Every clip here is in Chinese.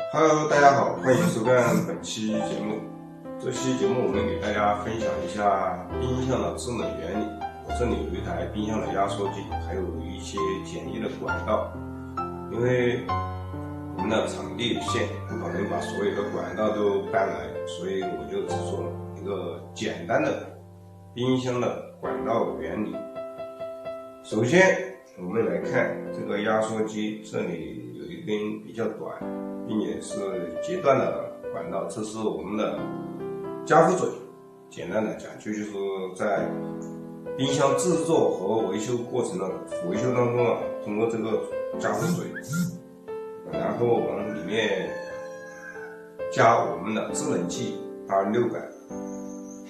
Hello， 大家好，欢迎收看本期节目。这期节目我们给大家分享一下冰箱的制冷原理。我这里有一台冰箱的压缩机，还有一些简易的管道。因为我们的场地有限，不可能把所有的管道都搬来，所以我就只做了一个简单的冰箱的管道原理。首先，我们来看这个压缩机，这里有一根比较短，并且是截断的管道，这是我们的加氟嘴。简单的讲，就是在冰箱制作和维修过程的维修当中通过这个加氟嘴，然后往里面加我们的制冷剂226杆。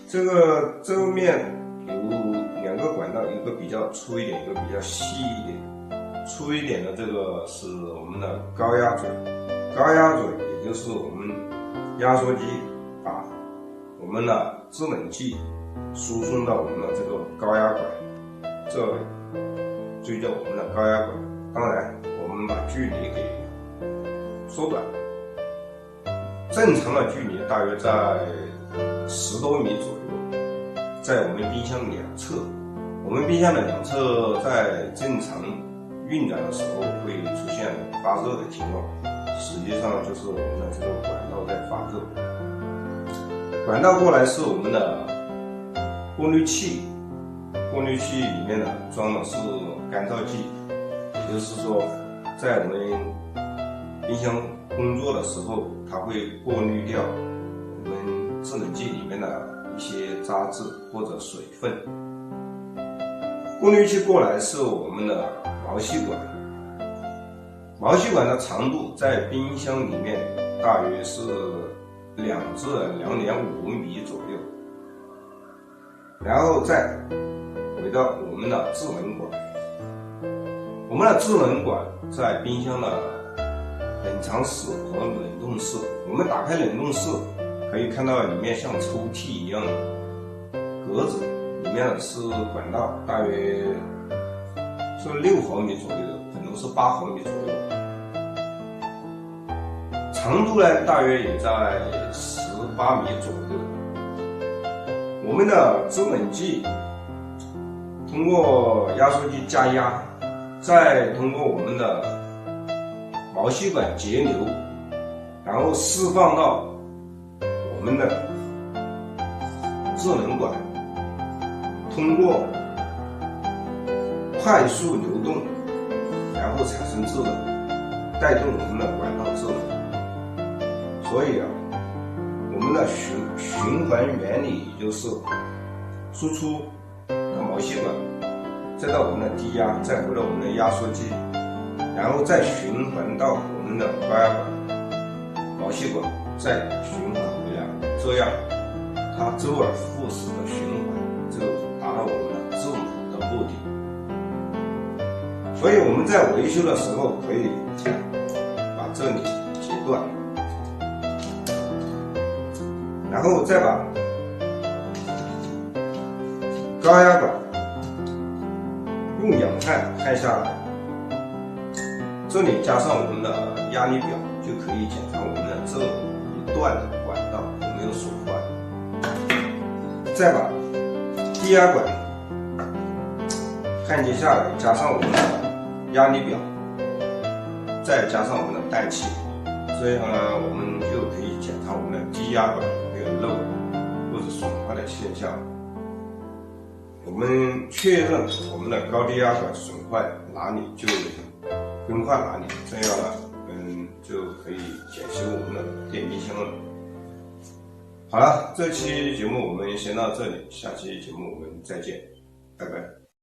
这个周面有2个管道，一个比较粗一点，一个比较细一点。粗一点的这个是我们的高压嘴，高压嘴也就是我们压缩机把我们的制冷剂输送到我们的这个高压管，这就叫我们的高压管。当然，我们把距离给缩短，正常的距离大约在10多米左右，在我们冰箱两侧。我们冰箱的两侧在正常运转的时候会出现发热的情况，实际上就是我们的这个管道在发热。管道过来是我们的过滤器，过滤器里面装的是干燥剂，也就是说，在我们冰箱工作的时候，它会过滤掉我们制冷剂里面的一些渣质或者水分。过滤器过来是我们的毛细管，毛细管的长度在冰箱里面大约是2至2.5米左右，然后再回到我们的制冷管。我们的制冷管在冰箱的冷藏室和冷冻室，我们打开冷冻室可以看到里面像抽屉一样的格子，里面是管道，大约是6毫米左右的，可能是8毫米左右。长度呢，大约也在18米左右。我们的制冷剂通过压缩机加压，再通过我们的毛细管节流，然后释放到我们的制冷管，通过快速流动，然后产生制冷，带动我们的管道制冷。所以我们的循环原理就是输出到毛细管，再到我们的低压，再回到我们的压缩机，然后再循环到我们的高压管、毛细管，再循环回来，这样它周而复始的循环，就达到我们的制冷的目的。所以我们在维修的时候可以把这里截断，然后再把高压管用氧焊下来，这里加上我们的压力表，就可以检查我们的这一段的管道有没有损坏。再把低压管焊接下来，加上我们的压力表，再加上我们的氮气，这样呢，我们就可以检查我们的低压管有没有漏或者损坏的现象。我们确认我们的高低压管损坏哪里就更换哪里，这样呢，就可以检修我们的电冰箱了。好了，这期节目我们先到这里，下期节目我们再见，拜拜。